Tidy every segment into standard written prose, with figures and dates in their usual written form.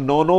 9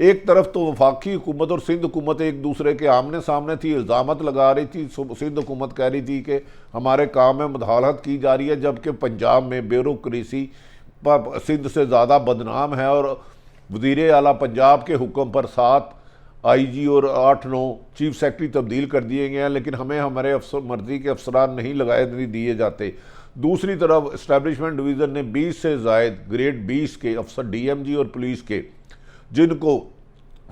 ایک طرف تو وفاقی حکومت اور سندھ حکومت ایک دوسرے کے آمنے سامنے تھی، الزامات لگا رہی تھی. سندھ حکومت کہہ رہی تھی کہ ہمارے کام میں مداخلت کی جا رہی ہے، جبکہ پنجاب میں بیوروکریسی سندھ سے زیادہ بدنام ہے، اور وزیر اعلیٰ پنجاب کے حکم پر 7 آئی جی اور 8-9 چیف سیکرٹری تبدیل کر دیے گئے ہیں، لیکن ہمیں ہمارے مرضی کے افسران نہیں دیے جاتے. دوسری طرف اسٹیبلشمنٹ ڈویژن نے 20 سے زائد گریڈ 20 کے افسر ڈی ایم جی اور پولیس کے، جن کو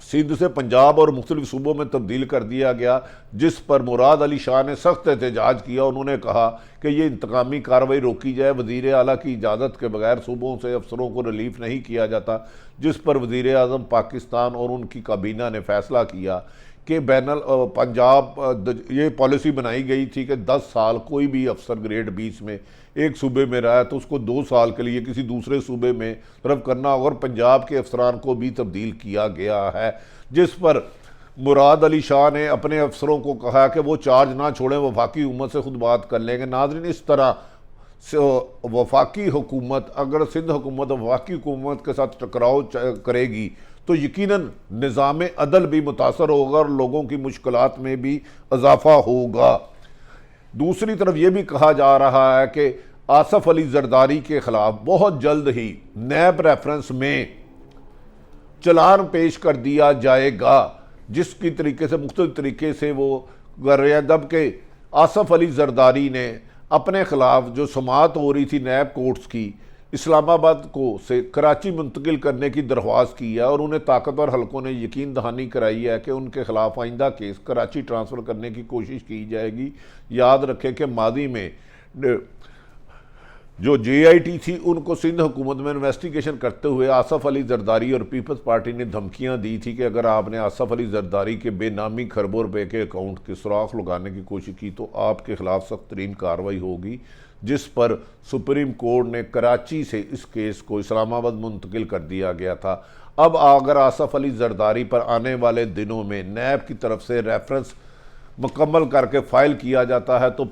سندھ سے پنجاب اور مختلف صوبوں میں تبدیل کر دیا گیا، جس پر مراد علی شاہ نے سخت احتجاج کیا. انہوں نے کہا کہ یہ انتقامی کارروائی روکی جائے، وزیر اعلیٰ کی اجازت کے بغیر صوبوں سے افسروں کو ریلیف نہیں کیا جاتا، جس پر وزیر اعظم پاکستان اور ان کی کابینہ نے فیصلہ کیا کہ پنجاب یہ پالیسی بنائی گئی تھی کہ 10 سال کوئی بھی افسر گریڈ 20 میں ایک صوبے میں رہا تو اس کو 2 سال کے لیے کسی دوسرے صوبے میں طرف کرنا ہوگا، اور پنجاب کے افسران کو بھی تبدیل کیا گیا ہے، جس پر مراد علی شاہ نے اپنے افسروں کو کہا کہ وہ چارج نہ چھوڑیں، وفاقی حکومت سے خود بات کر لیں گے. ناظرین، اس طرح وفاقی حکومت اگر سندھ حکومت وفاقی حکومت کے ساتھ ٹکراؤ کرے گی تو یقیناً نظام عدل بھی متاثر ہوگا اور لوگوں کی مشکلات میں بھی اضافہ ہوگا. دوسری طرف یہ بھی کہا جا رہا ہے کہ آصف علی زرداری کے خلاف بہت جلد ہی نیب ریفرنس میں چلان پیش کر دیا جائے گا، جس کی طریقے سے مختلف طریقے سے وہ کر رہے ہیں، جبکہ آصف علی زرداری نے اپنے خلاف جو سماعت ہو رہی تھی نیب کورٹس کی، اسلام آباد کو سے کراچی منتقل کرنے کی درخواست کی ہے، اور انہیں طاقتور حلقوں نے یقین دہانی کرائی ہے کہ ان کے خلاف آئندہ کیس کراچی ٹرانسفر کرنے کی کوشش کی جائے گی. یاد رکھیں کہ ماضی میں جو جے آئی ٹی تھی ان کو سندھ حکومت میں انویسٹیگیشن کرتے ہوئے آصف علی زرداری اور پیپلز پارٹی نے دھمکیاں دی تھی کہ اگر آپ نے آصف علی زرداری کے بے نامی کھربوں روپے کے اکاؤنٹ کے سراغ لگانے کی کوشش کی تو آپ کے خلاف سخت ترین کارروائی ہوگی، جس پر سپریم کورٹ نے کراچی سے اس کیس کو اسلام آباد منتقل کر دیا گیا تھا. اب اگر آصف علی زرداری پر آنے والے دنوں میں نیب کی طرف سے ریفرنس مکمل کر کے فائل کیا جاتا ہے تو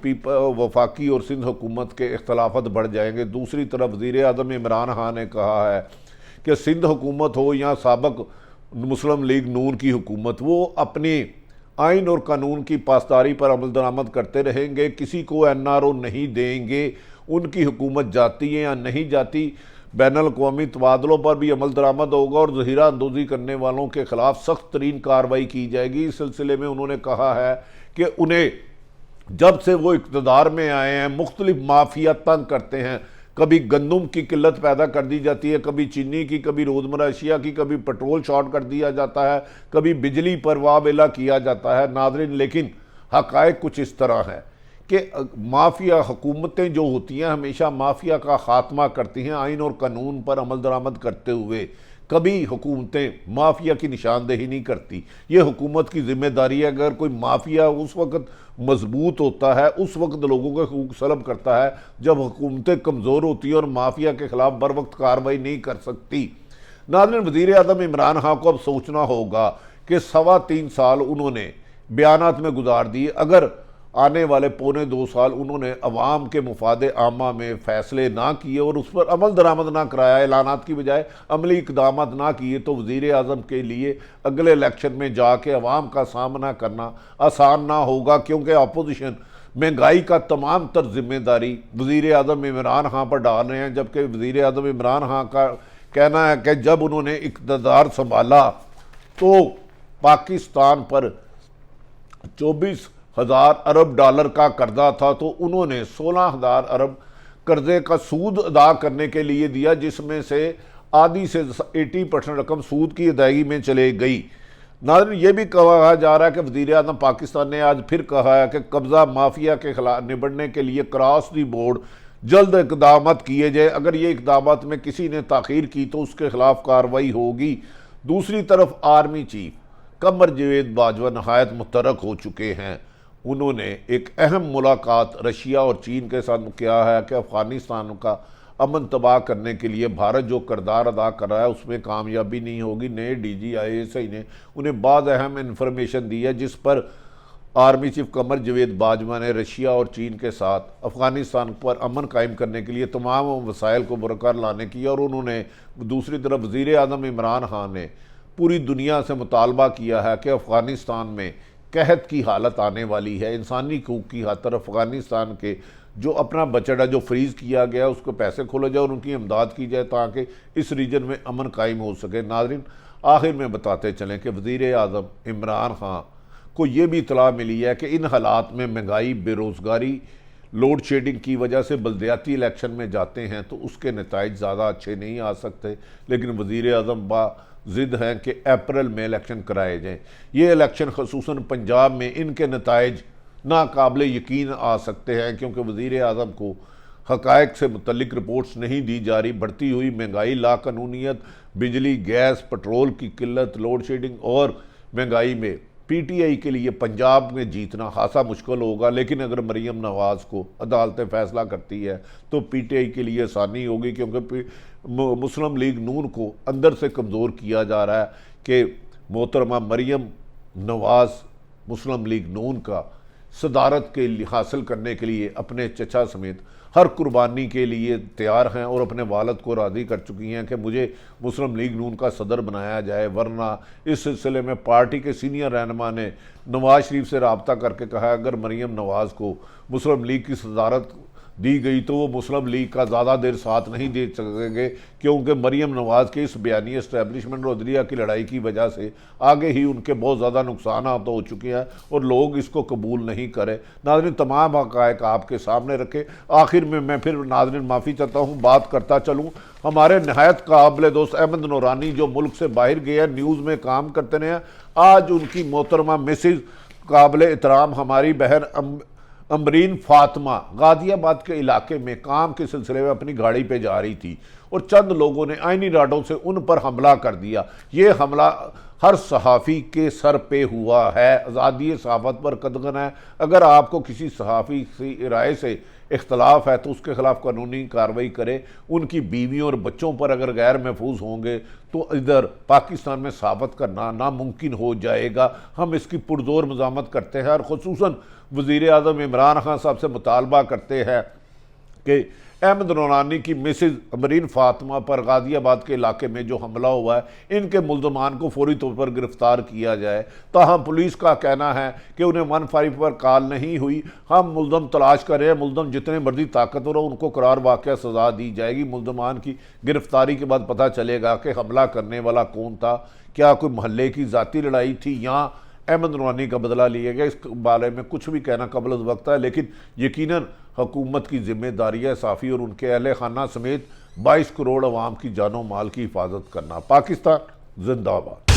وفاقی اور سندھ حکومت کے اختلافات بڑھ جائیں گے. دوسری طرف وزیر اعظم عمران خان نے کہا ہے کہ سندھ حکومت ہو یا سابق مسلم لیگ نون کی حکومت، وہ اپنی آئین اور قانون کی پاسداری پر عمل درآمد کرتے رہیں گے، کسی کو این آر او نہیں دیں گے. ان کی حکومت جاتی ہے یا نہیں جاتی، بین الاقوامی تبادلوں پر بھی عمل درآمد ہوگا اور ذخیرہ اندوزی کرنے والوں کے خلاف سخت ترین کارروائی کی جائے گی. اس سلسلے میں انہوں نے کہا ہے کہ انہیں جب سے وہ اقتدار میں آئے ہیں مختلف مافیا تنگ کرتے ہیں، کبھی گندم کی قلت پیدا کر دی جاتی ہے، کبھی چینی کی، کبھی روزمرہ اشیاء کی، کبھی پیٹرول شارٹ کر دیا جاتا ہے، کبھی بجلی پر واویلا کیا جاتا ہے. ناظرین، لیکن حقائق کچھ اس طرح ہے کہ مافیا حکومتیں جو ہوتی ہیں ہمیشہ مافیا کا خاتمہ کرتی ہیں آئین اور قانون پر عمل درآمد کرتے ہوئے. کبھی حکومتیں مافیا کی نشاندہی نہیں کرتی. یہ حکومت کی ذمہ داری ہے. اگر کوئی مافیا اس وقت مضبوط ہوتا ہے، اس وقت لوگوں کے حقوق سلب کرتا ہے جب حکومتیں کمزور ہوتی ہیں اور مافیا کے خلاف بر وقت کارروائی نہیں کر سکتی. ناظرین، وزیر اعظم عمران خان کو اب سوچنا ہوگا کہ 3.25 سال انہوں نے بیانات میں گزار دیے، اگر آنے والے 2.25 سال انہوں نے عوام کے مفاد عامہ میں فیصلے نہ کیے اور اس پر عمل درآمد نہ کرایا، اعلانات کی بجائے عملی اقدامات نہ کیے، تو وزیر اعظم کے لیے اگلے الیکشن میں جا کے عوام کا سامنا کرنا آسان نہ ہوگا، کیونکہ اپوزیشن مہنگائی کا تمام تر ذمہ داری وزیر اعظم عمران خان پر ڈال رہے ہیں. جبکہ وزیر اعظم عمران خان کا کہنا ہے کہ جب انہوں نے اقتدار سنبھالا تو پاکستان پر 24,000 ارب ڈالر کا قرضہ تھا، تو انہوں نے 16,000 ارب قرضے کا سود ادا کرنے کے لیے دیا، جس میں سے آدھی سے 80% رقم سود کی ادائیگی میں چلے گئی. ناظرین، یہ بھی کہا جا رہا ہے کہ وزیر اعظم پاکستان نے آج پھر کہا ہے کہ قبضہ مافیا کے خلاف نبڑنے کے لیے کراس دی بورڈ جلد اقدامات کیے جائے، اگر یہ اقدامات میں کسی نے تاخیر کی تو اس کے خلاف کارروائی ہوگی. دوسری طرف آرمی چیف قمر جاوید باجوہ نہایت متحرک ہو چکے ہیں. انہوں نے ایک اہم ملاقات رشیا اور چین کے ساتھ کیا ہے کہ افغانستان کا امن تباہ کرنے کے لیے بھارت جو کردار ادا کر رہا ہے اس میں کامیابی نہیں ہوگی. نئے D G I S I نے انہیں بعض اہم انفارمیشن دی ہے، جس پر آرمی چیف قمر جاوید باجوہ نے رشیا اور چین کے ساتھ افغانستان پر امن قائم کرنے کے لیے تمام وسائل کو برقرار لانے کی، اور انہوں نے دوسری طرف وزیر اعظم عمران خان نے پوری دنیا سے مطالبہ کیا ہے کہ افغانستان میں قحط کی حالت آنے والی ہے، انسانی حقوق کی خاطر افغانستان کے جو اپنا بچڑا جو فریز کیا گیا اس کو پیسے کھولے جائے اور ان کی امداد کی جائے تاکہ اس ریجن میں امن قائم ہو سکے۔ ناظرین، آخر میں بتاتے چلیں کہ وزیر اعظم عمران خان کو یہ بھی اطلاع ملی ہے کہ ان حالات میں مہنگائی، بے روزگاری، لوڈ شیڈنگ کی وجہ سے بلدیاتی الیکشن میں جاتے ہیں تو اس کے نتائج زیادہ اچھے نہیں آ سکتے، لیکن وزیر اعظم ضد ہیں کہ اپریل میں الیکشن کرائے جائیں۔ یہ الیکشن خصوصاً پنجاب میں ان کے نتائج ناقابل یقین آ سکتے ہیں کیونکہ وزیر اعظم کو حقائق سے متعلق رپورٹس نہیں دی جا رہی۔ بڑھتی ہوئی مہنگائی، لا قانونیت، بجلی، گیس، پٹرول کی قلت، لوڈ شیڈنگ اور مہنگائی میں پی ٹی آئی کے لیے پنجاب میں جیتنا خاصا مشکل ہوگا، لیکن اگر مریم نواز کو عدالتیں فیصلہ کرتی ہے تو پی ٹی آئی کے لیے آسانی ہوگی کیونکہ مسلم لیگ نون کو اندر سے کمزور کیا جا رہا ہے کہ محترمہ مریم نواز مسلم لیگ نون کا صدارت کے حاصل کرنے کے لیے اپنے چچا سمیت ہر قربانی کے لیے تیار ہیں اور اپنے والد کو راضی کر چکی ہیں کہ مجھے مسلم لیگ نون کا صدر بنایا جائے، ورنہ اس سلسلے میں پارٹی کے سینئر رہنما نے نواز شریف سے رابطہ کر کے کہا اگر مریم نواز کو مسلم لیگ کی صدارت دی گئی تو وہ مسلم لیگ کا زیادہ دیر ساتھ نہیں دے سکیں گے کیونکہ مریم نواز کے اس بیانیے اسٹیبلشمنٹ اور عدلیہ کی لڑائی کی وجہ سے آگے ہی ان کے بہت زیادہ نقصانات ہو چکے ہیں اور لوگ اس کو قبول نہیں کرے۔ ناظرین، تمام حقائق آپ کے سامنے رکھے۔ آخر میں پھر ناظرین معافی چاہتا ہوں، بات کرتا چلوں ہمارے نہایت قابل دوست احمد نورانی جو ملک سے باہر گئے ہیں، نیوز میں کام کرتے رہے ہیں۔ آج ان کی محترمہ مسز قابل احترام ہماری بہن امبرین فاطمہ غازی آباد کے علاقے میں کام کے سلسلے میں اپنی گاڑی پہ جا رہی تھی اور چند لوگوں نے آئینی راڈوں سے ان پر حملہ کر دیا۔ یہ حملہ ہر صحافی کے سر پہ ہوا ہے، آزادی صحافت پر قدغن ہے۔ اگر آپ کو کسی صحافی کی رائے سے اختلاف ہے تو اس کے خلاف قانونی کارروائی کرے۔ ان کی بیویوں اور بچوں پر اگر غیر محفوظ ہوں گے تو ادھر پاکستان میں صحافت کرنا ناممکن ہو جائے گا۔ ہم اس کی پرزور مزاحمت کرتے ہیں اور خصوصاً وزیر اعظم عمران خان صاحب سے مطالبہ کرتے ہیں کہ احمد نورانی کی مسز امبرین فاطمہ پر غازی آباد کے علاقے میں جو حملہ ہوا ہے ان کے ملزمان کو فوری طور پر گرفتار کیا جائے۔ تاہم پولیس کا کہنا ہے کہ انہیں 155 پر کال نہیں ہوئی۔ ہم ملزم تلاش کر رہے ہیں، ملزم جتنے مرضی طاقتور ہو ان کو قرار واقعہ سزا دی جائے گی۔ ملزمان کی گرفتاری کے بعد پتہ چلے گا کہ حملہ کرنے والا کون تھا، کیا کوئی محلے کی ذاتی لڑائی تھی یا احمد نورانی کا بدلہ لیا گیا۔ اس بارے میں کچھ بھی کہنا قبل از وقت ہے، لیکن یقیناً حکومت کی ذمہ داری ہے صحافی اور ان کے اہل خانہ سمیت 22 کروڑ عوام کی جان و مال کی حفاظت کرنا۔ پاکستان زندہ باد۔